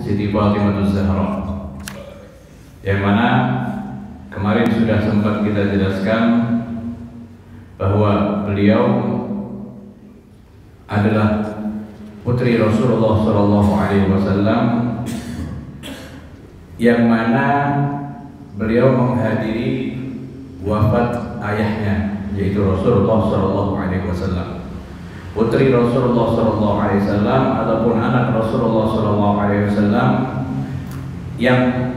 Siti Fatimah Az-Zahra, yang mana kemarin sudah sempat kita jelaskan bahwa beliau adalah putri Rasulullah SAW, yang mana beliau menghadiri wafat ayahnya, yaitu Rasulullah SAW. Putri Rasulullah SAW ataupun anak Rasulullah SAW yang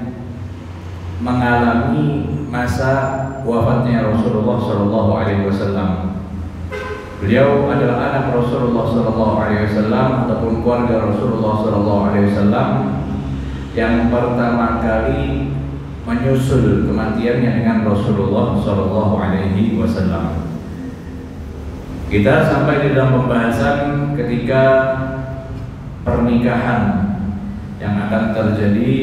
mengalami masa wafatnya Rasulullah SAW. Beliau adalah anak Rasulullah SAW ataupun keluarga Rasulullah SAW yang pertama kali menyusul kematiannya dengan Rasulullah SAW. Kita sampai di dalam pembahasan ketika pernikahan yang akan terjadi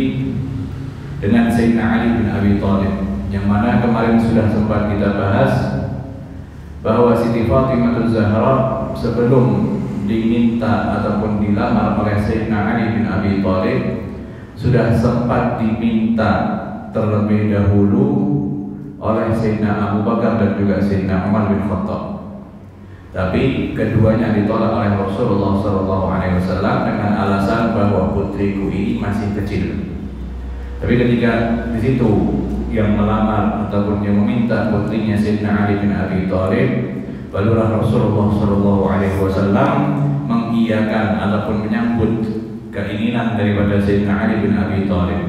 dengan Sayyidina Ali bin Abi Thalib, yang mana kemarin sudah sempat kita bahas bahwa Siti Fatimah Az-Zahra sebelum diminta ataupun dilamar oleh Sayyidina Ali bin Abi Thalib sudah sempat diminta terlebih dahulu oleh Sayyidina Abu Bakar dan juga Sayyidina Umar bin Khattab. Tapi keduanya ditolak oleh Rasulullah SAW dengan alasan bahwa putriku ini masih kecil. Tapi ketika di situ yang melamar ataupun yang meminta putrinya Sayyidina Ali bin Abi Thalib, barulah Rasulullah SAW mengiyakan ataupun menyambut keinginan daripada Sayyidina Ali bin Abi Thalib.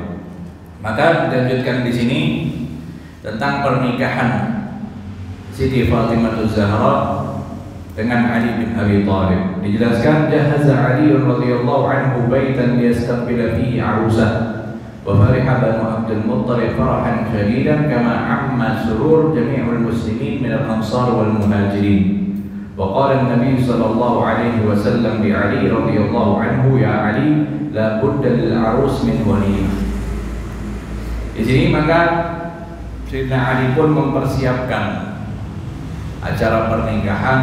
Maka dilanjutkan di sini tentang pernikahan Siti Fatimah Az-Zahra dengan Ali bin Abi Thalib. Dijelaskan, jahaza Ali radhiyallahu anhu baitan liyastaqbila fihi arusah wa fariha banu Abdul Muttalib farahan shadidan kama amma surur jami'ul muslimin min al-ansar wal muhajirin. Wa qala an-nabi sallallahu alaihi wasallam bi Ali radhiyallahu anhu, ya Ali la budda lil arus min waliyah. Di sini maka Sayyidina Ali pun mempersiapkan acara pernikahan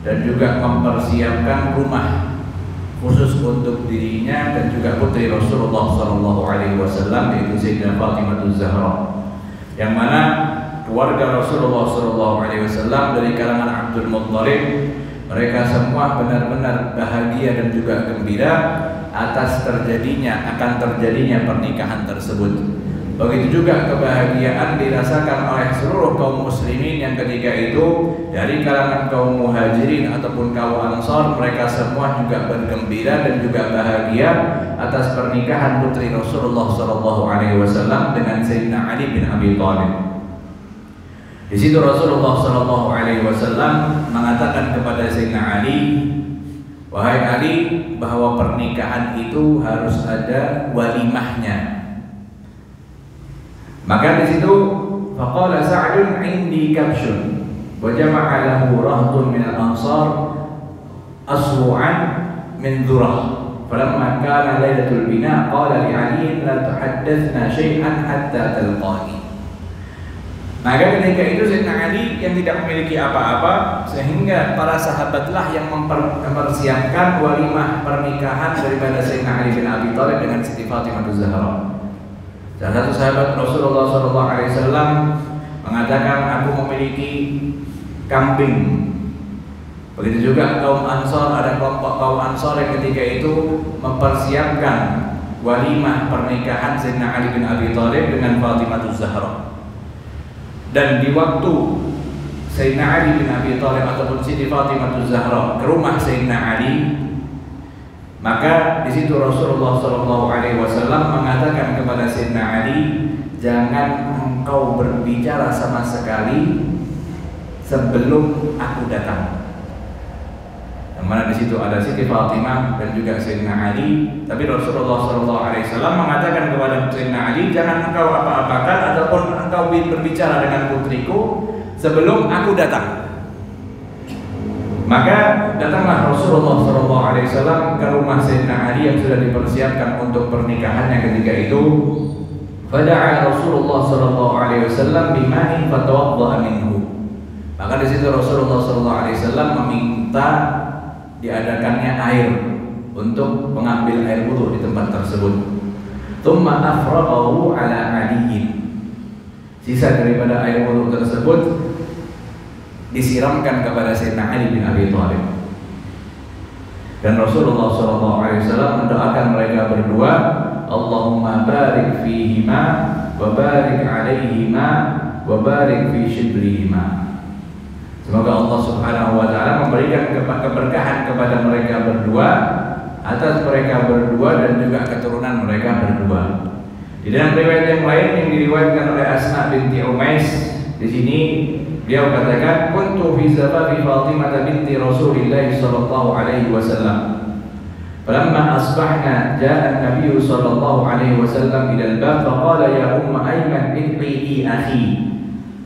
dan juga mempersiapkan rumah khusus untuk dirinya dan juga putri Rasulullah SAW, yaitu Sayyidah Fatimah Az-Zahra, yang mana keluarga Rasulullah SAW dari kalangan Abdul Muttalib, mereka semua benar-benar bahagia dan juga gembira atas akan terjadinya pernikahan tersebut. Begitu juga kebahagiaan dirasakan oleh seluruh kaum muslimin yang ketika itu dari kalangan kaum muhajirin ataupun kaum ansar, mereka semua juga bergembira dan juga bahagia atas pernikahan putri Rasulullah SAW dengan Sayyidina Ali bin Abi Thalib. Di situ Rasulullah SAW mengatakan kepada Sayyidina Ali, wahai Ali, bahwa pernikahan itu harus ada walimahnya. Maka di situ faqala Sa'dun indi kabshun wa jama'a lahu rahtun min al-ansar asru'an min dhurah. Falamma kana lailatul bina qala li Ali la tuhaddathna shay'an hatta talqani. Maka ketika itu Sayyidina Ali yang tidak memiliki apa-apa, sehingga para sahabatlah yang mempersiapkan walimah pernikahan daripada Sayyidina Ali bin Abi Thalib dengan Siti Fatimah Az-Zahra. Salah satu sahabat Rasulullah SAW mengatakan, aku memiliki kambing. Begitu juga kaum Ansar, ada kelompok kaum Ansar yang ketika itu mempersiapkan walimah pernikahan Sayyidina Ali bin Abi Thalib dengan Fatimah Az-Zahra. Dan di waktu Sayyidina Ali bin Abi Thalib ataupun Siti Fatimah Az-Zahra ke rumah Sayyidina Ali, maka di situ Rasulullah SAW mengatakan kepada Sayyidina Ali, jangan engkau berbicara sama sekali sebelum aku datang. Yang mana di situ ada Siti Fatimah dan juga Sayyidina Ali, tapi Rasulullah SAW mengatakan kepada Sayyidina Ali, jangan engkau apa-apakan ataupun engkau berbicara dengan putriku sebelum aku datang. Maka datanglah Rasulullah SAW ke rumah Sayyidina Ali yang sudah dipersiapkan untuk pernikahannya ketika itu. Fada'a Rasulullah SAW bima'in fatawadda'a minhu. Maka di situ Rasulullah SAW meminta diadakannya air untuk mengambil air wudu di tempat tersebut. Tsumma afraghahu ala Ali. Sisa daripada air wudu tersebut disiramkan kepada Sayyidina Ali bin Abi Thalib. Dan Rasulullah SAW mendoakan mereka berdua, Allahumma barik fihima wa barik alaihima wa barik fi shibrihima. Semoga Allah Subhanahu wa taala memberikan keberkahan kepada mereka berdua, atas mereka berdua dan juga keturunan mereka berdua. Di dalam riwayat yang lain yang diriwayatkan oleh Asma binti Umais, di sini beliau katakan, kuntu fi zafafi Fatimah binti Rasulillah sallallahu alaihi wasallam. Falamma asbahna jaa an-nabiy sallallahu alaihi wasallam ila al-bab faqala ya umma Ayman id'i li akhi.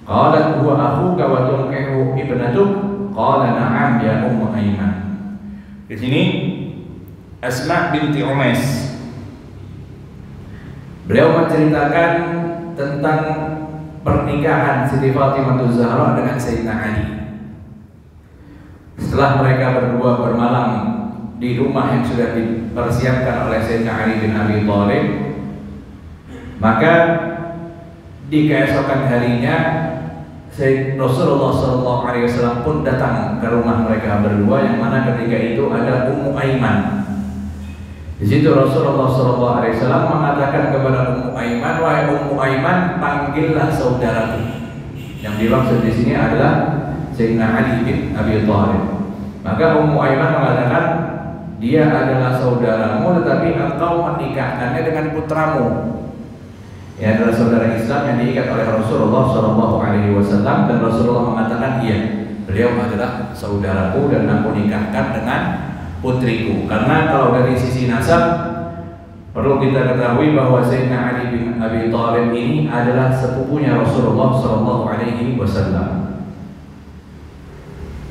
Qalat huwa akhuka wa tunkihu ibnatuk. Qala na'am ya umma Ayman. Di sini Asma binti Umais, beliau menceritakan tentang pernikahan Siti Fatimah Zahra dengan Sayyidina Ali. Setelah mereka berdua bermalam di rumah yang sudah dipersiapkan oleh Sayyidina Ali bin Abi Thalib, maka di keesokan harinya Rasulullah SAW pun datang ke rumah mereka berdua, yang mana ketika itu ada Ummu Aiman. Di situ Rasulullah SAW mengatakan kepada Ummu Aiman, wahai Ummu Aiman, panggillah saudaraku. Yang dimaksud di sini adalah Sayyidina Ali bin Abi Thalib. Maka Ummu Aiman mengatakan, dia adalah saudaramu, tetapi engkau menikahkannya dengan putramu. Ia adalah saudara Islam yang diikat oleh Rasulullah SAW, dan Rasulullah mengatakan, iya, beliau adalah saudaraku dan aku nikahkan dengan putriku. Karena kalau dari sisi nasab perlu kita ketahui bahwa Sayyidina Ali bin Abi Thalib ini adalah sepupunya Rasulullah SAW.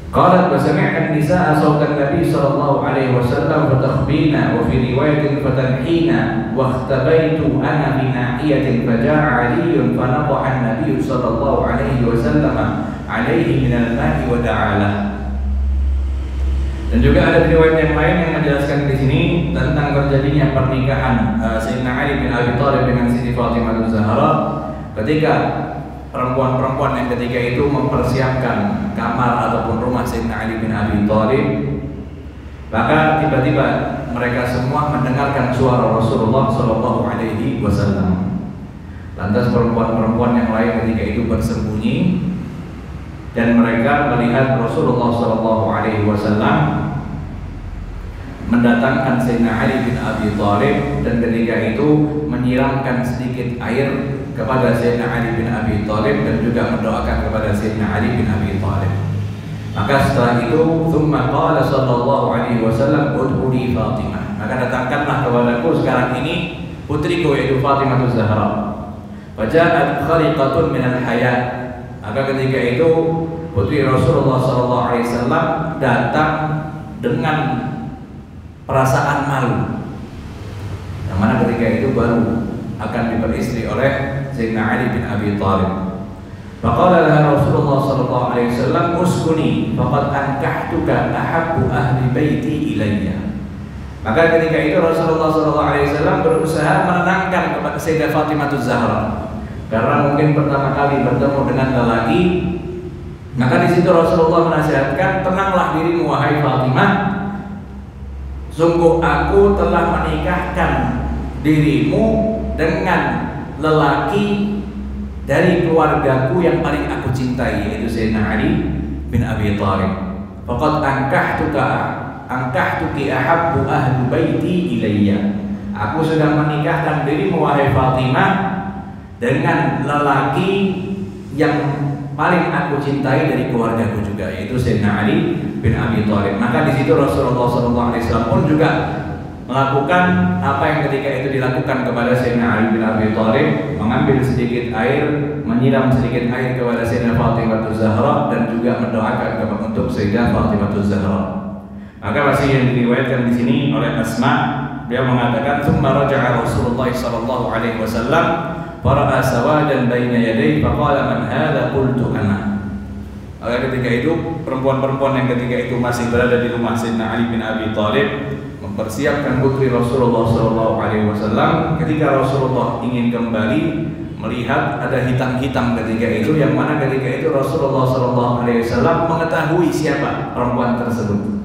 Qalat wa sami'na an-nisaa sawtan Nabi sallallahu alaihi wasallam fatakhbina wa fi riwayatin fatanhina wa ikhtabaitu ana bi nahiyatin faja'a Aliyyun fa nadaha an-nabiy sallallahu alaihi wasallam alaihi min al-ma'i wa da'ala. Dan juga ada riwayat yang lain yang menjelaskan di sini tentang terjadinya pernikahan Sayyidina Ali bin Abi Thalib dengan Siti Fatimah Zahra, ketika perempuan-perempuan yang ketika itu mempersiapkan kamar ataupun rumah Sayyidina Ali bin Abi Thalib, maka tiba-tiba mereka semua mendengarkan suara Rasulullah Shallallahu Alaihi Wasallam. Lantas perempuan-perempuan yang lain ketika itu bersembunyi, dan mereka melihat Rasulullah Shallallahu Alaihi Wasallam mendatangkan Sayyidina Ali bin Abi Thalib, dan ketika itu menyiramkan sedikit air kepada Sayyidina Ali bin Abi Thalib dan juga mendoakan kepada Sayyidina Ali bin Abi Thalib. Maka setelah itu, thumma qala sallallahu alaihi wasallam ud'u li Fatimah. Maka datangkanlah kepadaku sekarang ini putriku, yaitu Fatimah Zahra. Faja'at khariqatun minal haya. Maka ketika itu putri Rasulullah sallallahu alaihi wasallam datang dengan perasaan malu, yang mana ketika itu baru akan diperistri oleh Sayyidina Ali bin Abi Thalib. Faqala laha Rasulullah sallallahu alaihi wasallam uskuni faqad ankahtuka ahabbu ahli baiti ilayya. Maka ketika itu Rasulullah sallallahu alaihi wasallam berusaha menenangkan kepada Sayyidah Fatimah Zahra, karena mungkin pertama kali bertemu dengan lelaki. Maka di situ Rasulullah menasihatkan, tenanglah dirimu wahai Fatimah, sungguh aku telah menikahkan dirimu dengan lelaki dari keluargaku yang paling aku cintai, yaitu Sayyidina Ali bin Abi Thalib. Faqad ankahtuki ahabbu ahli baiti ilayya. Aku sudah menikahkan dirimu wahai Fatimah dengan lelaki yang paling aku cintai dari keluargaku juga, yaitu Sayyidina Ali bin Abi Thalib. Maka di situ Rasulullah SAW pun juga melakukan apa yang ketika itu dilakukan kepada Sayyidina Ali bin Abi Thalib, mengambil sedikit air, menyiram sedikit air kepada Sayyidah Fatimah Zahra, dan juga mendoakan untuk Sayyidah Fatimah Zahra. Maka masih yang diriwayatkan di sini oleh Asma, dia mengatakan, "Tsumma raja'a Rasulullah sallallahu alaihi wasallam fara'a sawadan baina yadayhi faqala man hadha qultu ana." Ketika itu perempuan-perempuan yang ketika itu masih berada di rumah Sayyidina Ali bin Abi Thalib mempersiapkan putri Rasulullah SAW. Ketika Rasulullah ingin kembali, melihat ada hitam-hitam ketika itu, yang mana ketika itu Rasulullah SAW mengetahui siapa perempuan tersebut.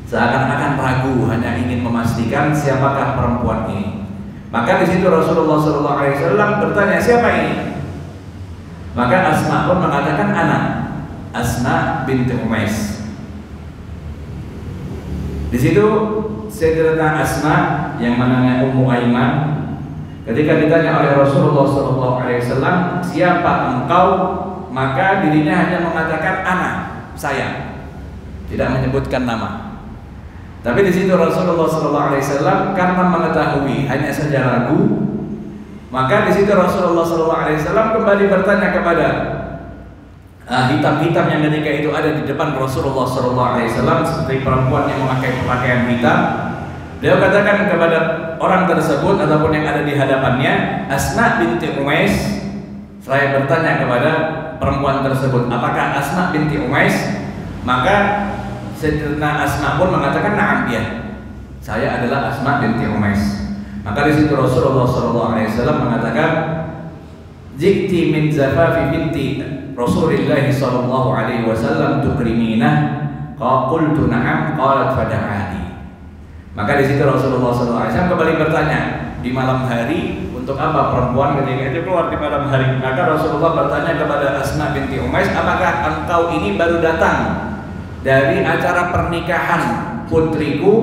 Seakan-akan ragu, hanya ingin memastikan siapakah perempuan ini. Maka di situ Rasulullah SAW bertanya, siapa ini? Maka Asma pun mengatakan, ana Asma binti Umais. Di situ Sayyidatuna Asma yang namanya Ummu Aiman, ketika ditanya oleh Rasulullah SAW, siapa engkau? Maka dirinya hanya mengatakan ana, saya, tidak menyebutkan nama. Tapi di situ Rasulullah SAW karena mengetahui hanya saja ragu, maka di situ Rasulullah SAW kembali bertanya kepada hitam-hitam yang ketika itu ada di depan Rasulullah SAW, seperti perempuan yang memakai pakaian hitam. Beliau katakan kepada orang tersebut ataupun yang ada di hadapannya, Asma binti Umais. Saya bertanya kepada perempuan tersebut, apakah Asma binti Umais? Maka Sayyidatuna Asma pun mengatakan, na'am, ya, saya adalah Asma binti Umais. Maka di situ Rasulullah SAW mengatakan, jikti min zafafi binti Rasulullah SAW tukriminah. Qultu na'am, qalat fada'ani. Maka di situ Rasulullah SAW kembali bertanya, di malam hari untuk apa perempuan ketika itu keluar di malam hari? Maka Rasulullah bertanya kepada Asma binti Umais, apakah engkau ini baru datang dari acara pernikahan putriku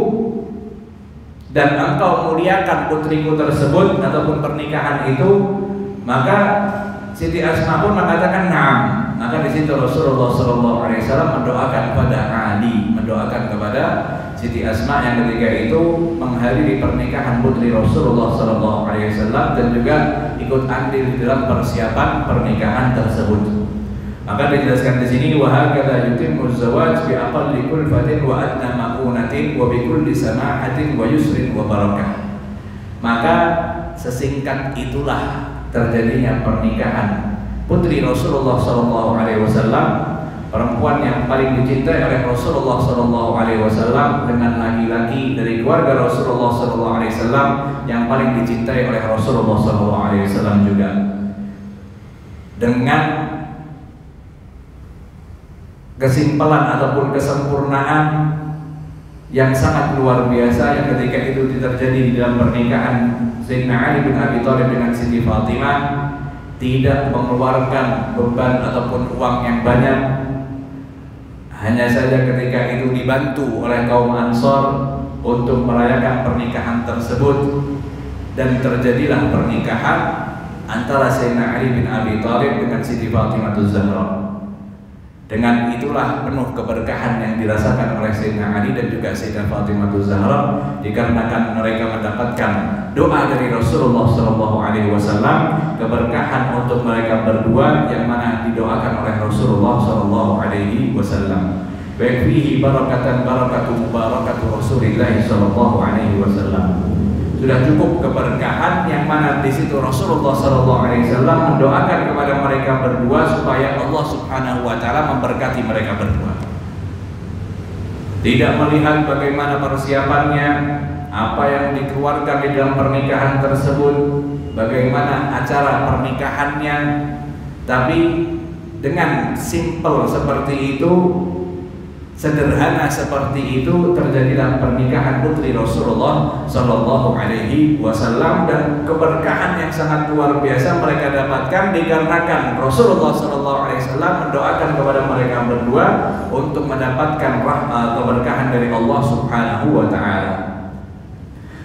dan engkau muliakan putriku tersebut ataupun pernikahan itu? Maka Siti Asma pun mengatakan na'am. Maka di situ Rasulullah SAW mendoakan kepada Ali, mendoakan kepada Siti Asma yang ketika itu menghadiri pernikahan putri Rasulullah SAW dan juga ikut andil di dalam persiapan pernikahan tersebut. Maka dijelaskan di sini, wa hakadha yutimmu az-zawaj bi aqalli kulfatin wa adna ma'unatin wa bi kulli sama'atin wa yusrin wa barakah. Maka sesingkat itulah terjadinya pernikahan putri Rasulullah SAW, perempuan yang paling dicintai oleh Rasulullah SAW dengan laki-laki dari keluarga Rasulullah SAW yang paling dicintai oleh Rasulullah SAW juga, dengan kesimpulan ataupun kesempurnaan yang sangat luar biasa yang ketika itu terjadi di dalam pernikahan Sayyidina Ali bin Abi Thalib dengan Siti Fatimah. Tidak mengeluarkan beban ataupun uang yang banyak, hanya saja ketika itu dibantu oleh kaum Ansor untuk merayakan pernikahan tersebut, dan terjadilah pernikahan antara Sayyidina Ali bin Abi Thalib dengan Siti Fatimah Az-Zahra. Dengan itulah penuh keberkahan yang dirasakan oleh Sayyidina Ali dan juga Sayyidah Fatimah Az-Zahra, dikarenakan mereka mendapatkan doa dari Rasulullah SAW, keberkahan untuk mereka berdua yang mana didoakan oleh Rasulullah SAW. Baik fihi barakatan barakatuh Rasulullah SAW. Sudah cukup keberkahan yang mana di situ Rasulullah SAW mendoakan kepada mereka berdua supaya Allah Subhanahu wa Ta'ala memberkati mereka berdua. Tidak melihat bagaimana persiapannya, apa yang dikeluarkan di dalam pernikahan tersebut, bagaimana acara pernikahannya, tapi dengan simple seperti itu, sederhana seperti itu, terjadilah pernikahan putri Rasulullah SAW, dan keberkahan yang sangat luar biasa mereka dapatkan dikarenakan Rasulullah SAW mendoakan kepada mereka berdua untuk mendapatkan keberkahan dari Allah Subhanahu wa Ta'ala.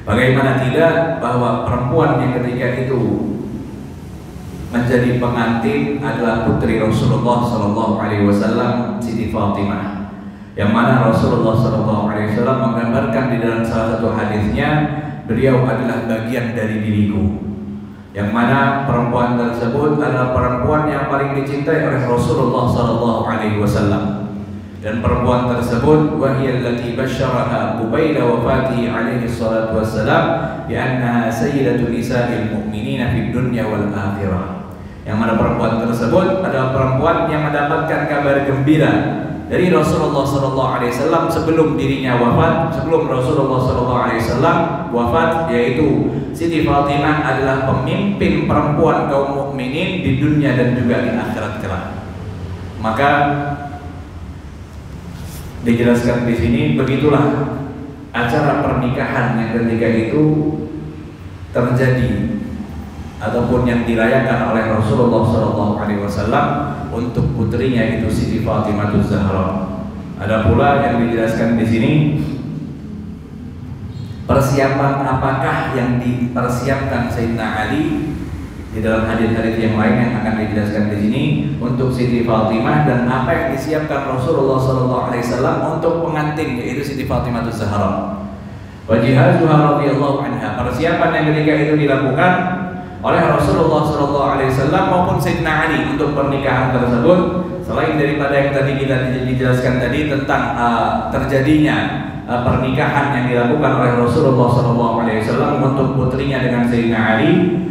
Bagaimana tidak bahwa perempuan yang ketika itu menjadi pengantin adalah putri Rasulullah SAW, Siti Fatimah, yang mana Rasulullah SAW menggambarkan di dalam salah satu hadisnya, beliau adalah bagian dari diriku, yang mana perempuan tersebut adalah perempuan yang paling dicintai oleh Rasulullah SAW. Dan perempuan tersebut wahiyallati basyaraha qabaila wafatihi alaihi salatu wassalam bi annaha sayyidatun nisa'il mu'minina fid dunya wal akhirah. Yang mana perempuan tersebut adalah perempuan yang mendapatkan kabar gembira dari Rasulullah SAW sebelum dirinya wafat, sebelum Rasulullah SAW wafat, yaitu Siti Fatimah adalah pemimpin perempuan kaum mukminin di dunia dan juga di akhirat kelak. Maka dijelaskan di sini, begitulah acara pernikahan yang ketika itu terjadi ataupun yang dirayakan oleh Rasulullah SAW untuk putrinya itu Siti Fatimah Zahra. Ada pula yang dijelaskan di sini persiapan apakah yang dipersiapkan Sayyidina Ali di dalam hadis-hadis yang lain yang akan dijelaskan di sini untuk Siti Fatimah, dan apa yang disiapkan Rasulullah SAW untuk pengantin yaitu Siti Fatimah Zahra. Wa jihazuha radhiyallahu anha, persiapan yang ketika itu dilakukan oleh Rasulullah SAW maupun Sayyidina Ali untuk pernikahan tersebut, selain daripada yang tadi kita dijelaskan tadi tentang terjadinya pernikahan yang dilakukan oleh Rasulullah SAW untuk putrinya dengan Sayyidina Ali.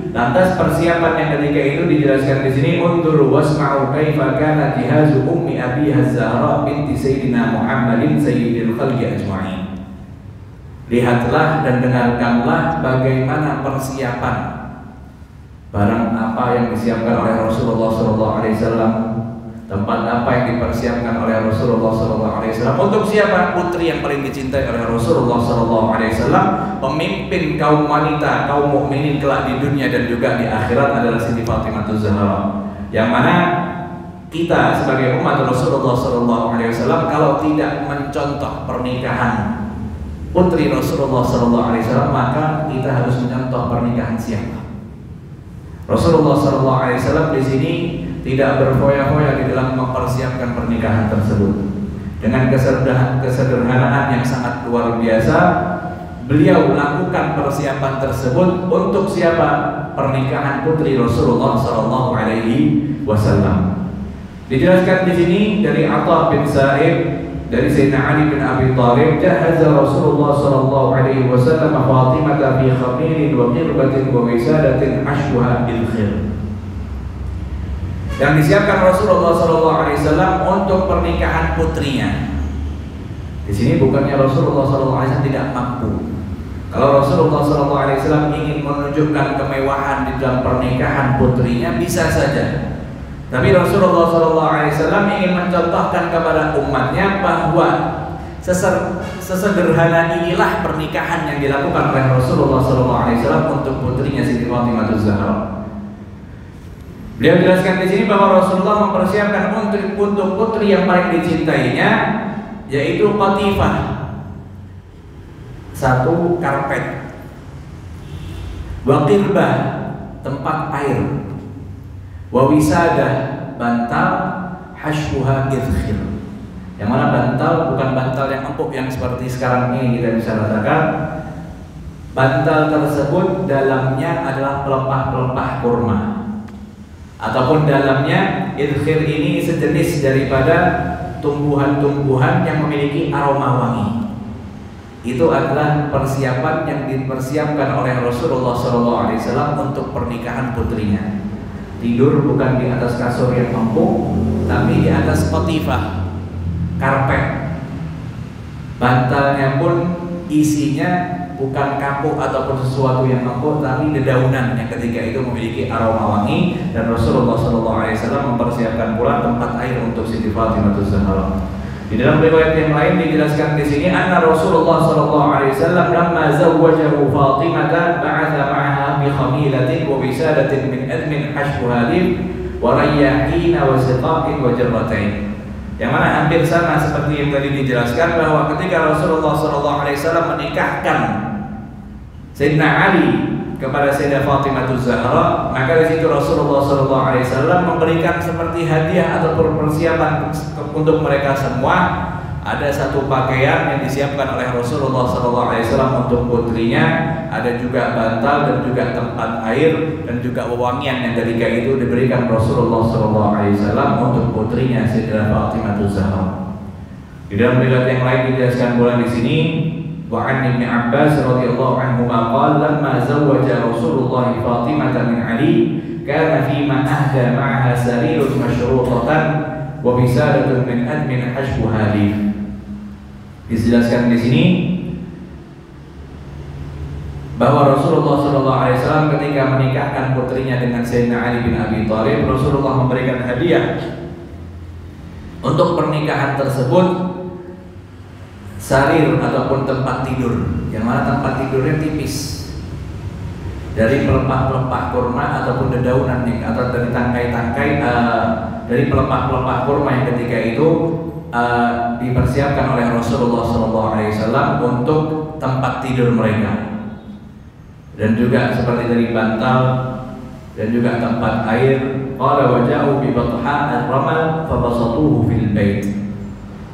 Lantas persiapan yang ketika itu dijelaskan di sini, unzuru wasma'u kaifa kana jihazu ummi abiha Zahra binti Sayyidina Muhammadin sayyidil khalqi ajma'in. Lihatlah dan dengarkanlah bagaimana persiapan barang apa yang disiapkan oleh Rasulullah SAW, tempat apa yang dipersiapkan oleh Rasulullah SAW untuk siapa? Putri yang paling dicintai oleh Rasulullah SAW, pemimpin kaum wanita, kaum mukminin kelak di dunia dan juga di akhirat adalah Siti Fatimah Zahra. Yang mana kita sebagai umat Rasulullah SAW kalau tidak mencontoh pernikahan putri Rasulullah SAW, maka kita harus mencontoh pernikahan siapa? Rasulullah SAW di sini tidak berfoya-foya di dalam mempersiapkan pernikahan tersebut. Dengan kesederhanaan yang sangat luar biasa, beliau lakukan persiapan tersebut untuk siapa? Pernikahan putri Rasulullah SAW. Dijelaskan di sini dari Atha bin Sa'id dari Sayyidina Ali bin Abi Thalib, jahaza Rasulullah SAW Fatimah fi khamirin wa qirbatin wa wisadatin ashwa bil khir. Yang disiapkan Rasulullah SAW untuk pernikahan putrinya. Di sini bukannya Rasulullah SAW tidak mampu. Kalau Rasulullah SAW ingin menunjukkan kemewahan di dalam pernikahan putrinya, bisa saja. Tapi Rasulullah SAW ingin mencontohkan kepada umatnya bahwa sesederhana inilah pernikahan yang dilakukan oleh Rasulullah SAW untuk putrinya Siti Fatimah Zahra. Beliau jelaskan di sini bahwa Rasulullah mempersiapkan untuk putri yang paling dicintainya, yaitu qatifah, satu karpet, wa qirbah, tempat air, wa wisadah, bantal, hashbuha idkhir. Yang mana bantal bukan bantal yang empuk yang seperti sekarang ini kita bisa rasakan. Bantal tersebut dalamnya adalah pelepah-pelepah kurma, ataupun dalamnya idkhir ini sejenis daripada tumbuhan-tumbuhan yang memiliki aroma wangi. Itu adalah persiapan yang dipersiapkan oleh Rasulullah SAW untuk pernikahan putrinya. Tidur bukan di atas kasur yang empuk, tapi di atas qatifah, karpet. Bantalnya pun isinya bukan kapuk ataupun sesuatu yang empuk, tapi dedaunan yang ketika itu memiliki aroma wangi. Dan Rasulullah SAW mempersiapkan pula tempat air untuk Siti Fatimah Zahra. Di dalam riwayat yang lain dijelaskan di sini, anna Rasulullah SAW lamma zawwajahu Fatimah ba'atha ma'aha bi khamilatin wa wisadatin min admin hashbuhalib wa rayyahina wa siqaqin wa jarratain. Yang mana hampir sama seperti yang tadi dijelaskan, bahwa ketika Rasulullah SAW menikahkan Sayyidina Ali kepada Sayyidah Fatimah Zahra, maka di situ Rasulullah SAW memberikan seperti hadiah ataupun persiapan untuk mereka semua. Ada satu pakaian yang disiapkan oleh Rasulullah SAW untuk putrinya, ada juga bantal dan juga tempat air dan juga wewangian yang ketika itu diberikan Rasulullah SAW untuk putrinya Sayyidah Fatimah Zahra. Di dalam riwayat yang lain dijelaskan pula di sini, wa an Ibnu Abbas radhiyallahu anhu qala lamma zawwaja Rasulullah Fatimah min Ali kana fi ma ahda ma'aha sarirun mashrutatan wa bisadatun min admin hashbu hadith. Dijelaskan di sini bahwa Rasulullah SAW ketika menikahkan putrinya dengan Sayyidina Ali bin Abi Thalib, Rasulullah memberikan hadiah untuk pernikahan tersebut sarir ataupun tempat tidur, yang mana tempat tidurnya tipis dari pelepah-pelepah kurma ataupun dedaunan atau dari tangkai-tangkai dari pelepah-pelepah kurma yang ketika itu dipersiapkan oleh Rasulullah SAW untuk tempat tidur mereka. Dan juga seperti dari bantal dan juga tempat air. Qala wa ja'u bi batha ar-ramal fa basatuhu fil bait.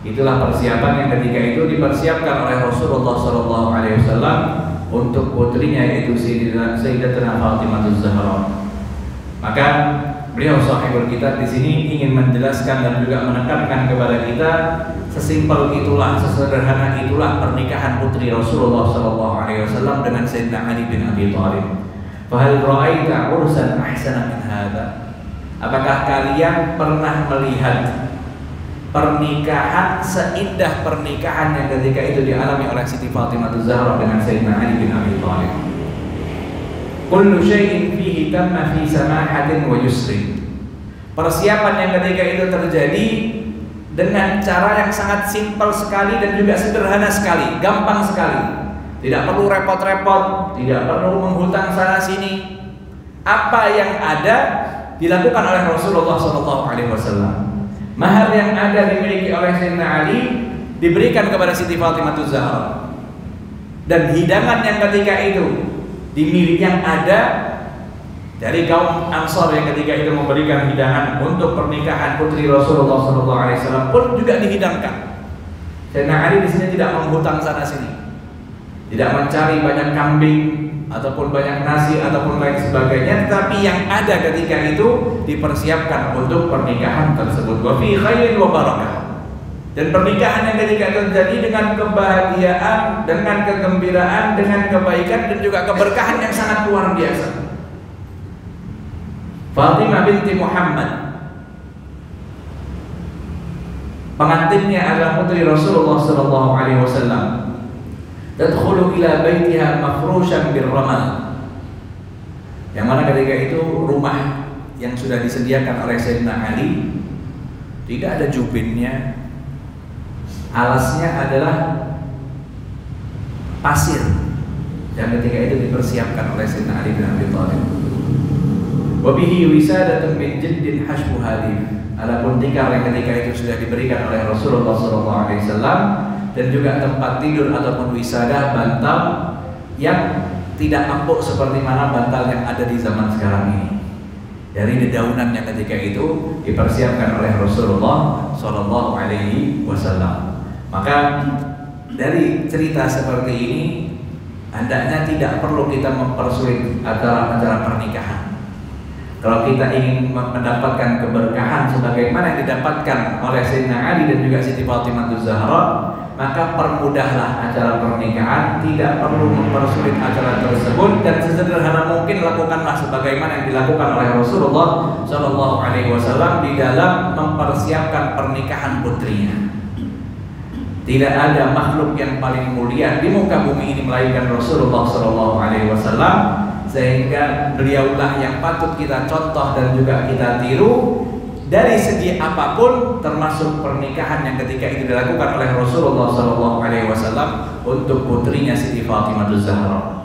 Itulah persiapan yang ketika itu dipersiapkan oleh Rasulullah SAW untuk putrinya, yaitu Sayyidatuna Fatimah Az-Zahra. Maka beliau sahibul kitab di sini ingin menjelaskan dan juga menekankan kepada kita, sesimpel itulah, sesederhana itulah pernikahan putri Rasulullah SAW dengan Sayyidina Ali bin Abi Thalib. Fahal ra'aita ursan ahsana min hadza? Apakah kalian pernah melihat pernikahan seindah pernikahan yang ketika itu dialami oleh Siti Fatimah Az-Zahra dengan Sayyidina Ali bin Abi Thalib? Kullu syai'in fihi tamma fi samahatin wa yusrin. Persiapan yang ketika itu terjadi dengan cara yang sangat simpel sekali dan juga sederhana sekali, gampang sekali. Tidak perlu repot-repot, tidak perlu menghutang sana sini. Apa yang ada dilakukan oleh Rasulullah SAW. Mahar yang ada dimiliki oleh Sayyidina Ali diberikan kepada Siti Fatimah Az-Zahra. Dan hidangan yang ketika itu dimiliki yang ada dari kaum Ansar yang ketika itu memberikan hidangan untuk pernikahan putri Rasulullah SAW pun juga dihidangkan. Sayyidina Ali di sini tidak menghutang sana sini, tidak mencari banyak kambing ataupun banyak nasi ataupun lain sebagainya, tapi yang ada ketika itu dipersiapkan untuk pernikahan tersebut. Wa fi khairin wa barakah. Dan pernikahan yang ketika terjadi dengan kebahagiaan, dengan kegembiraan, dengan kebaikan dan juga keberkahan yang sangat luar biasa. Fatimah binti Muhammad, pengantinnya adalah putri Rasulullah SAW. Tadkhulu ila baitiha mafrushan birramal. Yang mana ketika itu rumah yang sudah disediakan oleh Sayyidina Ali tidak ada jubinnya, alasnya adalah pasir yang ketika itu dipersiapkan oleh Sayyidina Ali bin Abi Thalib. Wabihi wisadatun min jiddin hashbu hadith. Adapun tikar yang ketika itu sudah diberikan oleh Rasulullah SAW, dan juga tempat tidur ataupun wisadah, bantal yang tidak empuk seperti mana bantal yang ada di zaman sekarang ini, dari dedaunan yang ketika itu dipersiapkan oleh Rasulullah SAW. Maka dari cerita seperti ini hendaknya tidak perlu kita mempersulit acara-acara pernikahan. Kalau kita ingin mendapatkan keberkahan sebagaimana yang didapatkan oleh Sayyidina Ali dan juga Siti Fatimah Az-Zahra, maka permudahlah acara pernikahan, tidak perlu mempersulit acara tersebut, dan sesederhana mungkin lakukanlah sebagaimana yang dilakukan oleh Rasulullah SAW di dalam mempersiapkan pernikahan putrinya. Tidak ada makhluk yang paling mulia di muka bumi ini melainkan Rasulullah SAW. Sehingga beliaulah yang patut kita contoh dan juga kita tiru dari segi apapun, termasuk pernikahan yang ketika itu dilakukan oleh Rasulullah SAW untuk putrinya Siti Fatimah Az-Zahra.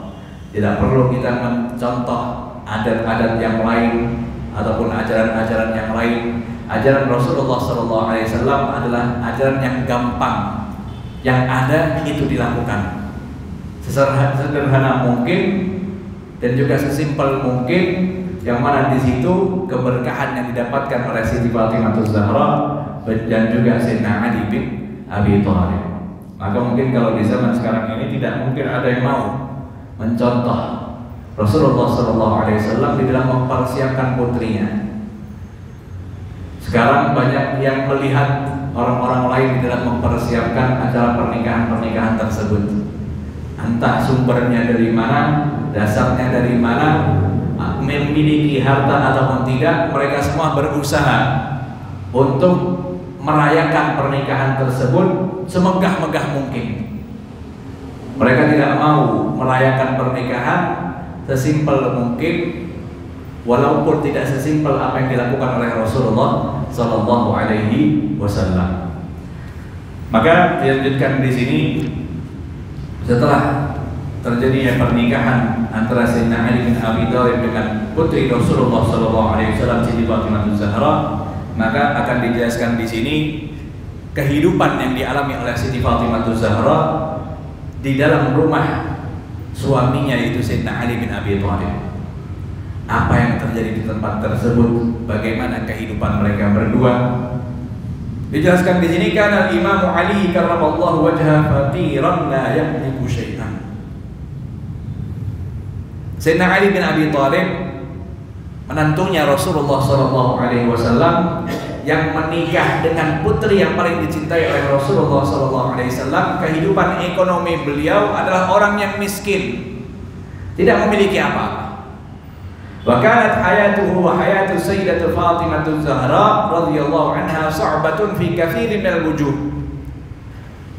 Tidak perlu kita mencontoh adat-adat yang lain ataupun ajaran-ajaran yang lain. Ajaran Rasulullah SAW adalah ajaran yang gampang, yang ada itu dilakukan sesederhana mungkin dan juga sesimpel mungkin, yang mana di situ keberkahan yang didapatkan oleh Siti Fatimah Az-Zahra dan juga Sayyidina Ali bin Abi Thalib. Maka mungkin kalau di zaman sekarang ini tidak mungkin ada yang mau mencontoh Rasulullah SAW di dalam mempersiapkan putrinya. Sekarang banyak yang melihat orang-orang lain di dalam mempersiapkan acara pernikahan-pernikahan tersebut. Entah sumbernya dari mana, dasarnya dari mana, memiliki harta ataupun tidak, mereka semua berusaha untuk merayakan pernikahan tersebut semegah-megah mungkin. Mereka tidak mau merayakan pernikahan sesimpel mungkin, walaupun tidak sesimpel apa yang dilakukan oleh Rasulullah Sallallahu Alaihi Wasallam. Maka dilanjutkan di sini, setelah terjadinya pernikahan antara Sayyidina Ali bin Abi Thalib dengan putri Rasulullah Sallallahu Alaihi Wasallam Siti Fatimah Zahra, maka akan dijelaskan di sini kehidupan yang dialami oleh Siti Fatimah Zahra di dalam rumah suaminya, yaitu Sayyidina Ali bin Abi Thalib. Apa yang terjadi di tempat tersebut, bagaimana kehidupan mereka berdua. Dijelaskan di sini, karena Imam Ali karramallahu wajhahu faqiran la yamliku syai'an. Sayyidina Ali bin Abi Thalib, menantunya Rasulullah Sallallahu Alaihi Wasallam, yang menikah dengan putri yang paling dicintai oleh Rasulullah Sallallahu Alaihi Wasallam. Kehidupan ekonomi beliau adalah orang yang miskin, tidak memiliki apa-apa. Wa kanat hayatuhu wa hayatu Sayyidati Fatimah Zahra radhiyallahu anha sa'batun fi katsirin minal wujuh.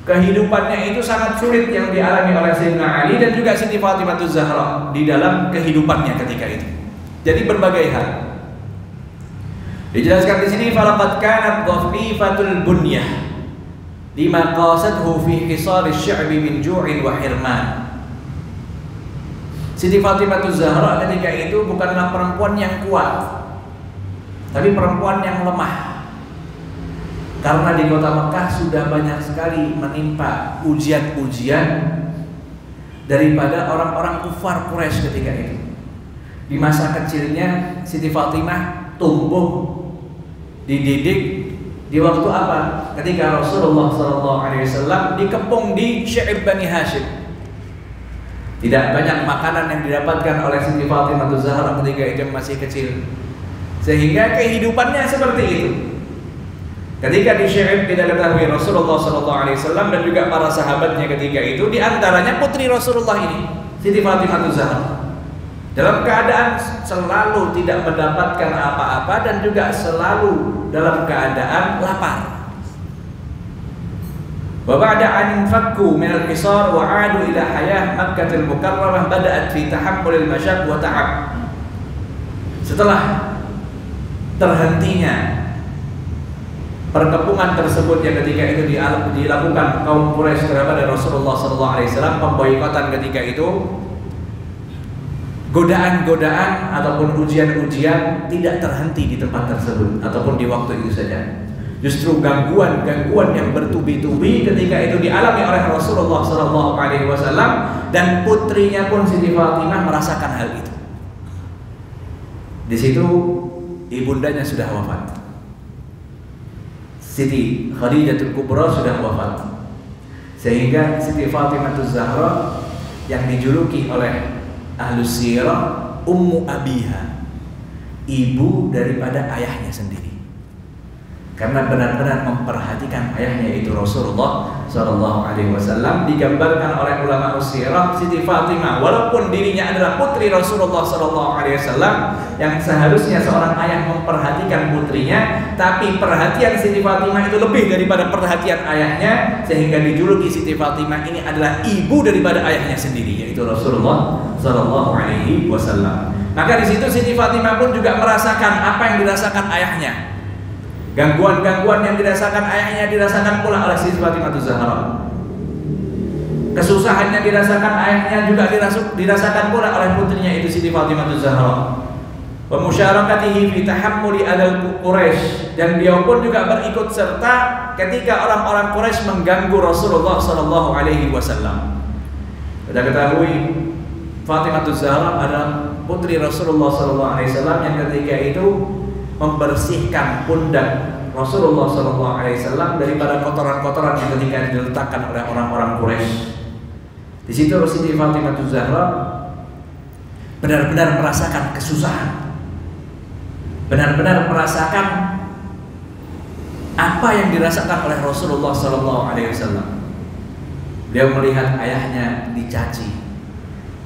Kehidupannya itu sangat sulit yang dialami oleh Sayyidina Ali dan juga Siti Fatimah Zahra di dalam kehidupannya ketika itu. Jadi berbagai hal. Dijelaskan di sini, falaqad kanat dhafifatul bunyah lima qasadhu fi hisar asy-sya'bi min ju'in wa hirman. Siti Fatimah Zahra ketika itu bukanlah perempuan yang kuat, tapi perempuan yang lemah. Karena di kota Mekah sudah banyak sekali menimpa ujian-ujian daripada orang-orang kufar Quraisy ketika itu. Di masa kecilnya Siti Fatimah tumbuh, dididik di waktu apa? Ketika Rasulullah SAW dikepung di Syi'ib Bani Hashim. Tidak banyak makanan yang didapatkan oleh Siti Fatimah Zahra ketika itu masih kecil, sehingga kehidupannya seperti itu. Ketika di Syi'ib tidak ketahui Rasulullah SAW dan juga para sahabatnya ketika itu, diantaranya putri Rasulullah ini, Siti Fatimah Zahra, dalam keadaan selalu tidak mendapatkan apa-apa dan juga selalu dalam keadaan lapar. Wa ba'da an fakku min al-hisar wa 'adu ila hayah Makkah al-Mukarramah bada'at fi tahammul al-mashaq wa ta'ab. Setelah terhentinya perkepungan tersebut yang ketika itu dilakukan kaum Quraisy kepada Rasulullah SAW, pemboikotan ketika itu, godaan-godaan ataupun ujian-ujian tidak terhenti di tempat tersebut ataupun di waktu itu saja. Justru gangguan-gangguan yang bertubi-tubi ketika itu dialami oleh Rasulullah SAW, dan putrinya pun Siti Fatimah merasakan hal itu. Di situ ibundanya sudah wafat. Siti Khadijatul Kubra sudah wafat, sehingga Siti Fatimah Zahra yang dijuluki oleh Ahlus Sirah Ummu Abiha, ibu daripada ayahnya sendiri, karena benar-benar memperhatikan ayahnya yaitu Rasulullah SAW. Digambarkan oleh ulama sirah, Siti Fatimah walaupun dirinya adalah putri Rasulullah SAW, yang seharusnya seorang ayah memperhatikan putrinya, tapi perhatian Siti Fatimah itu lebih daripada perhatian ayahnya, sehingga dijuluki Siti Fatimah ini adalah ibu daripada ayahnya sendiri, yaitu Rasulullah SAW. Maka di situ Siti Fatimah pun juga merasakan apa yang dirasakan ayahnya. Gangguan-gangguan yang dirasakan ayahnya dirasakan pula oleh Siti Fatimah Zahra. Kesusahan yang dirasakan ayahnya juga dirasakan pula oleh putrinya itu Siti Fatimah Zahra. Wa musyarakatihi fi tahammuli adal Quraisy, dan beliau pun juga berikut serta ketika orang-orang Quraisy mengganggu Rasulullah SAW. Kita ketahui Fatimah Zahra adalah putri Rasulullah SAW yang ketika itu membersihkan pundak Rasulullah SAW daripada kotoran-kotoran yang ketika diletakkan oleh orang-orang Quraisy. Di situ Siti Fatimah Zahra benar-benar merasakan kesusahan, benar-benar merasakan apa yang dirasakan oleh Rasulullah SAW. Beliau melihat ayahnya dicaci,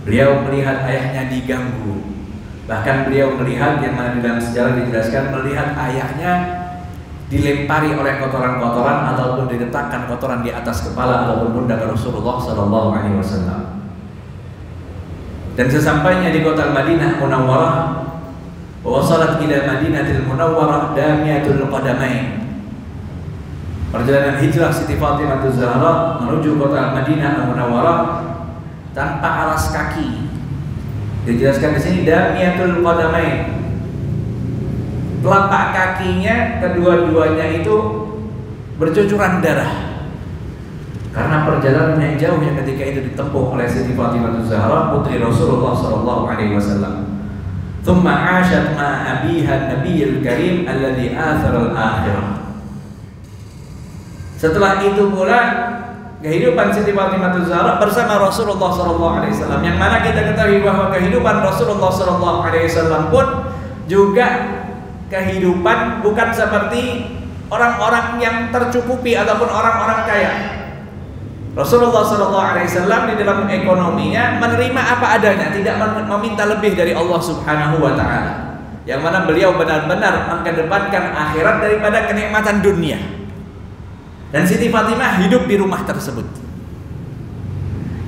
beliau melihat ayahnya diganggu. Bahkan beliau melihat, yang mana di dalam sejarah dijelaskan, melihat ayahnya dilempari oleh kotoran-kotoran ataupun diletakkan kotoran di atas kepala ataupun pundak Rasulullah sallallahu alaihi wasallam. Dan sesampainya di kota Madinah Munawwarah, wasalat ila Madinatil Munawwarah damiyatul qadamain. Perjalanan hijrah Siti Fatimah Az-Zahra menuju kota Madinah Munawwarah tanpa alas kaki. Dijelaskan di sini damiyatul qadamain. Telapak kakinya kedua-duanya itu bercucuran darah karena perjalanan yang jauh yang ketika itu ditempuh oleh Siti Fatimah Az-Zahra putri Rasulullah sallallahu alaihi wasallam. Thumma 'ashat ma abiha Nabiyul Karim alladhi athara al-akhirah. Setelah itu pula kehidupan Siti Fatimah Az-Zahra bersama Rasulullah sallallahu alaihi wasallam, yang mana kita ketahui bahwa kehidupan Rasulullah sallallahu alaihi wasallam pun juga kehidupan bukan seperti orang-orang yang tercukupi ataupun orang-orang kaya. Rasulullah SAW di dalam ekonominya menerima apa adanya, tidak meminta lebih dari Allah Subhanahu wa taala. Yang mana beliau benar-benar mengedepankan akhirat daripada kenikmatan dunia. Dan Siti Fatimah hidup di rumah tersebut.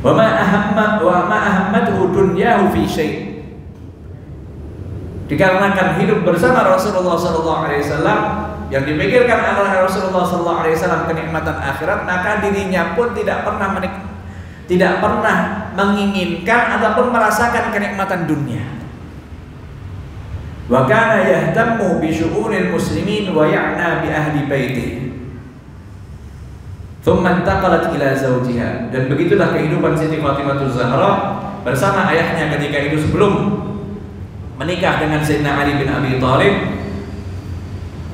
Wa ma ahammathu dunyahu fi syai'. Dikarenakan hidup bersama Rasulullah SAW yang dipikirkan oleh Rasulullah SAW kenikmatan akhirat, maka dirinya pun tidak pernah menginginkan ataupun merasakan kenikmatan dunia. Wa kana yahtammu bi syu'unil muslimin wa ya'na bi ahli baitihi. Thumma intaqalat ila zawjiha. Dan begitulah kehidupan Siti Fatimah Az-Zahra bersama ayahnya ketika itu sebelum menikah dengan Sayyidina Ali bin Abi Thalib,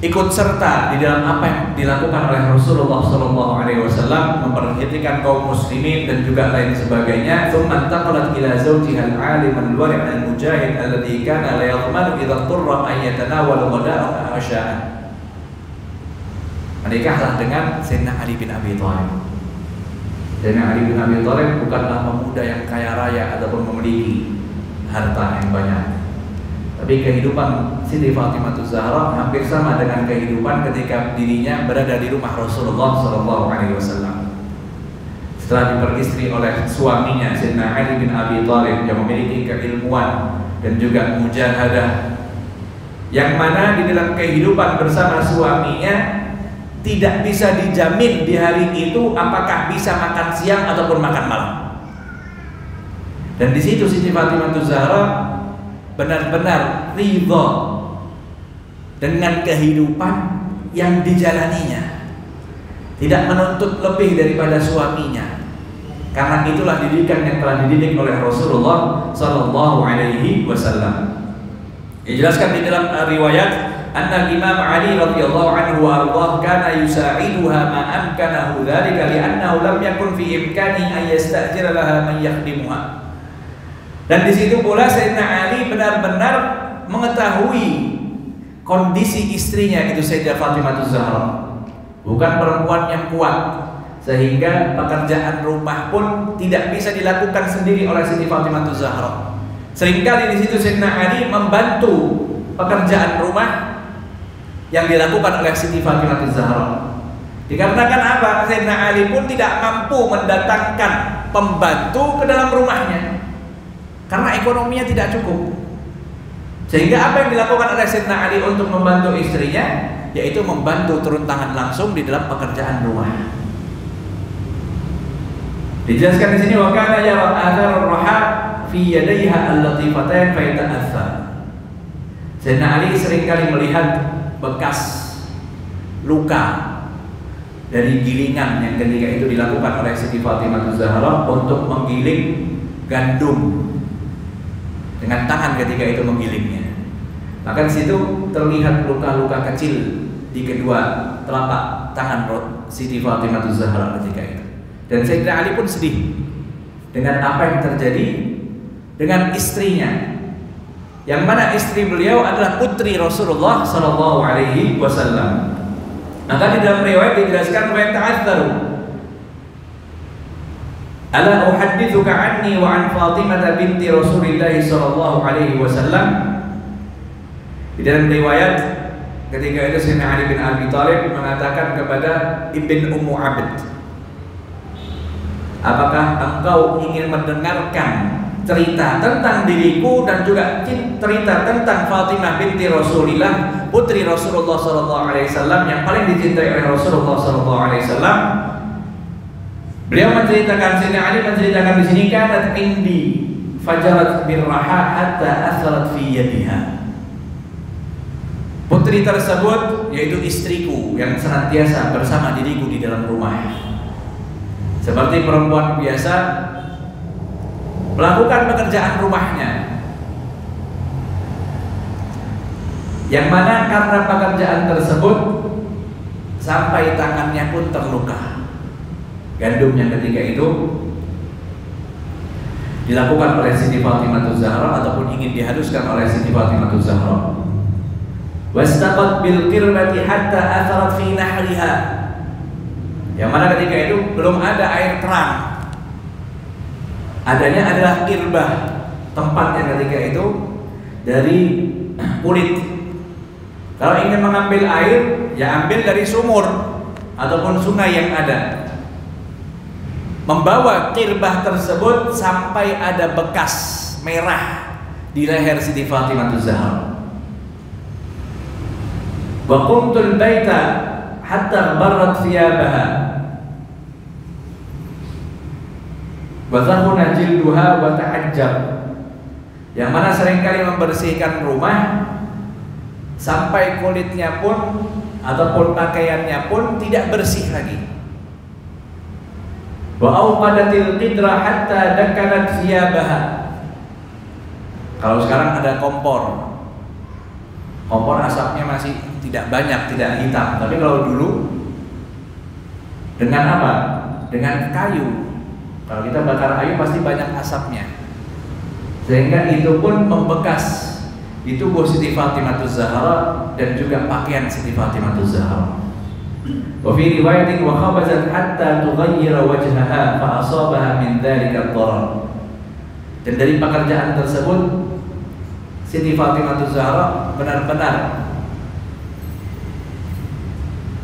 ikut serta di dalam apa yang dilakukan oleh Rasulullah SAW, memperhatikan kaum muslimin dan juga lain sebagainya. Tsumma intaqalat ila zawjiha al-alim al-wari' al-mujahid alladhi kana la yadhmanu idza turra an yatanawala ghada'ahu asya'an. Menikahlah dengan Sayyidina Ali bin Abi Thalib. Sayyidina Ali bin Abi Thalib bukanlah pemuda yang kaya raya ataupun memiliki harta yang banyak. Tapi kehidupan Siti Fatimah Az-Zahra hampir sama dengan kehidupan ketika dirinya berada di rumah Rasulullah SAW. Setelah diperistri oleh suaminya Sayyidina Ali bin Abi Thalib yang memiliki keilmuan dan juga mujahadah, yang mana di dalam kehidupan bersama suaminya tidak bisa dijamin di hari itu apakah bisa makan siang ataupun makan malam. Dan di situ Siti Fatimah Az-Zahra benar-benar ridha dengan kehidupan yang dijalaninya, tidak menuntut lebih daripada suaminya, karena itulah didikan yang telah dididik oleh Rasulullah Sallallahu Alaihi Wasallam. Dijelaskan di dalam riwayat anna Imam Ali radhiyallahu anhu wa ardhah kana yusa'iduha ma amkanahu dzalika li'annahu lam yakun fi imkani an yasta'jira laha man yakhdimuha. Dan di situ pula Sayyidina Ali benar-benar mengetahui kondisi istrinya, itu Sayyidah Fatimah Az-Zahra. Bukan perempuan yang kuat sehingga pekerjaan rumah pun tidak bisa dilakukan sendiri oleh Siti Fatimah Az-Zahra. Seringkali di situ Sayyidina Ali membantu pekerjaan rumah yang dilakukan oleh Siti Fatimah Az-Zahra. Dikarenakan apa? Sayyidina Ali pun tidak mampu mendatangkan pembantu ke dalam rumahnya karena ekonominya tidak cukup. Sehingga apa yang dilakukan oleh Sayyidina Ali untuk membantu istrinya, yaitu membantu turun tangan langsung di dalam pekerjaan rumah. Dijelaskan di sini wa kana yara athar ar-raha fi yadayha al-latifatain fa yata'athar. Sayyidina Ali seringkali melihat bekas luka dari gilingan yang ketika itu dilakukan oleh Siti Fatimah Az-Zahra untuk menggiling gandum dengan tangan ketika itu menggilingnya. Maka di situ terlihat luka-luka kecil di kedua telapak tangan Siti Fatimah Az-Zahra ketika itu. Dan Sayyidina Ali pun sedih dengan apa yang terjadi dengan istrinya, yang mana istri beliau adalah putri Rasulullah Sallallahu Alaihi Wasallam. Maka di dalam riwayat dijelaskan wa ta'atharu ala uhaddithuka anni wa an Fatimah binti Rasulillah sallallahu alaihi wasallam. Di dalam riwayat ketika itu Sayyidina Ali bin Abi Thalib mengatakan kepada Ibn Ummu Abd, apakah engkau ingin mendengarkan cerita tentang diriku dan juga cerita tentang Fatimah binti Rasulillah, putri Rasulullah SAW yang paling dicintai oleh Rasulullah SAW? Beliau menceritakan, Sayyidina Ali menceritakan di sini, kanat indi fajarat birraha hatta atharat fi yadiha. Putri tersebut yaitu istriku yang senantiasa bersama diriku di dalam rumah. Seperti perempuan biasa melakukan pekerjaan rumahnya, yang mana karena pekerjaan tersebut sampai tangannya pun terluka. Gandum yang ketika itu dilakukan oleh Siti Fatimah Zahra ataupun ingin dihaluskan oleh Siti Fatimah Zahra. Wastaqat bil qirbati hatta atharat fi nahriha. Yang mana ketika itu belum ada air terang. Adanya adalah qirbah, tempat yang ketika itu dari kulit. Kalau ingin mengambil air, ya ambil dari sumur ataupun sungai yang ada. Membawa qirbah tersebut sampai ada bekas merah di leher Siti Fatimah Zahra. Wa qumtul baita hatta barrat thiyabaha wa zahuna jilduha wa ta'ajjab. Yang mana seringkali membersihkan rumah sampai kulitnya pun ataupun pakaiannya pun tidak bersih lagi. Wa awqadatil qidra hatta dakkanat thiyabaha. Kalau sekarang ada kompor asapnya masih tidak banyak, tidak hitam. Tapi kalau dulu dengan apa? Dengan kayu. Kalau kita bakar kayu pasti banyak asapnya, sehingga itu pun membekas di tubuh Siti Fatimah Zahra dan juga pakaian Siti Fatimah Zahra. Wa fi riwayatin wa khabazat hatta tughayyira wajhaha fa asabaha min dzalika ad-darar. Dan dari pekerjaan tersebut Siti Fatimah Zahra benar-benar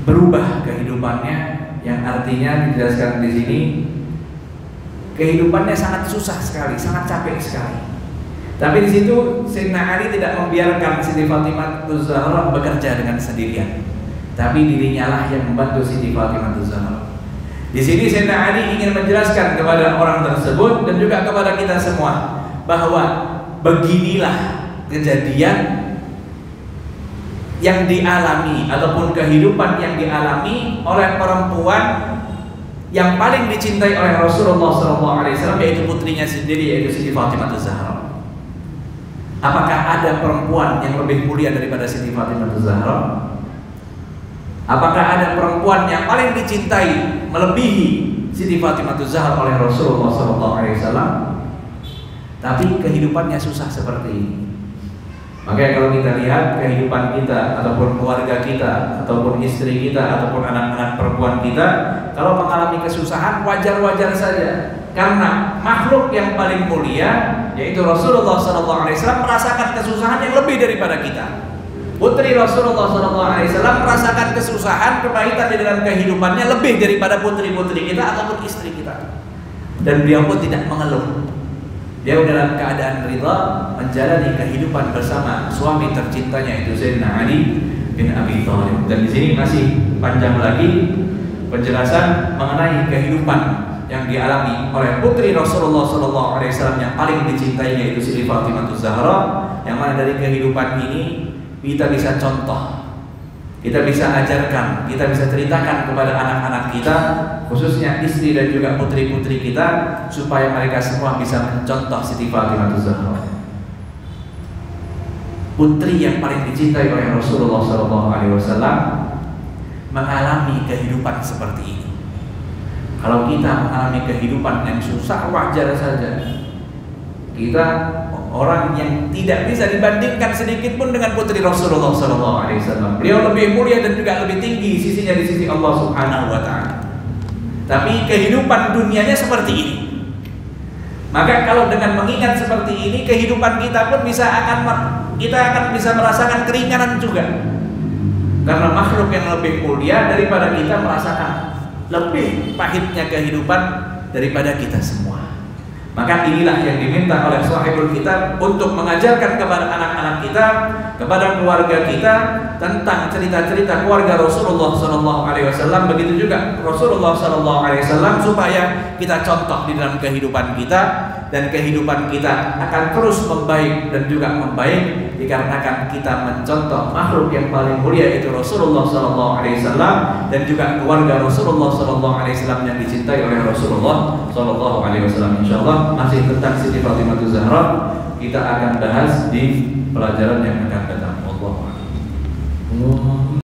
berubah kehidupannya, yang artinya dijelaskan di sini kehidupannya sangat susah sekali, sangat capek sekali. Tapi di situ Sayyidina Ali tidak membiarkan Siti Fatimah Zahra bekerja dengan sendirian, tapi dirinya lah yang membantu Siti Fatimah Zahra. Di sini Sayyidina Ali ingin menjelaskan kepada orang tersebut dan juga kepada kita semua bahwa beginilah kejadian yang dialami ataupun kehidupan yang dialami oleh perempuan yang paling dicintai oleh Rasulullah SAW, yaitu putrinya sendiri, yaitu Siti Fatimah Zahra. Apakah ada perempuan yang lebih mulia daripada Siti Fatimah Zahra? Apakah ada perempuan yang paling dicintai melebihi Siti Fatimah Zahra oleh Rasulullah SAW? Tapi kehidupannya susah seperti ini. Makanya kalau kita lihat kehidupan kita ataupun keluarga kita ataupun istri kita ataupun anak-anak perempuan kita, kalau mengalami kesusahan wajar-wajar saja, karena makhluk yang paling mulia yaitu Rasulullah SAW merasakan kesusahan yang lebih daripada kita. Putri Rasulullah SAW merasakan kesusahan, kepahitan di dalam kehidupannya lebih daripada putri-putri kita ataupun istri kita, dan beliau pun tidak mengeluh. Dia dalam keadaan ridha menjalani kehidupan bersama suami tercintanya itu Sayyidina Ali bin Abi Thalib. Dan di sini masih panjang lagi penjelasan mengenai kehidupan yang dialami oleh putri Rasulullah SAW yang paling dicintainya itu Siti Fatimah Zahra, yang mana dari kehidupan ini kita bisa contoh, kita bisa ajarkan, kita bisa ceritakan kepada anak-anak kita, khususnya istri dan juga putri-putri kita, supaya mereka semua bisa mencontoh Siti Fatimah Zahra, putri yang paling dicintai oleh Rasulullah SAW, mengalami kehidupan seperti ini. Kalau kita mengalami kehidupan yang susah, wajar saja. Kita orang yang tidak bisa dibandingkan sedikit pun dengan putri Rasulullah SAW. Beliau lebih mulia dan juga lebih tinggi sisinya di sisi Allah Subhanahu wa Ta'ala. Tapi kehidupan dunianya seperti ini. Maka kalau dengan mengingat seperti ini, kehidupan kita pun kita akan bisa merasakan keringanan juga. Karena makhluk yang lebih mulia daripada kita merasakan lebih pahitnya kehidupan daripada kita semua. Maka inilah yang diminta oleh sahibul kitab untuk mengajarkan kepada anak-anak kita, kepada keluarga kita tentang cerita-cerita keluarga Rasulullah SAW. Begitu juga Rasulullah SAW, supaya kita contoh di dalam kehidupan kita, dan kehidupan kita akan terus membaik dan juga membaik dikarenakan kita mencontoh makhluk yang paling mulia, itu Rasulullah SAW, dan juga keluarga Rasulullah SAW yang dicintai oleh Rasulullah SAW. Insyaallah masih tentang Siti Fatimah Zahra kita akan bahas di pelajaran yang akan datang. Wallahu a'lam.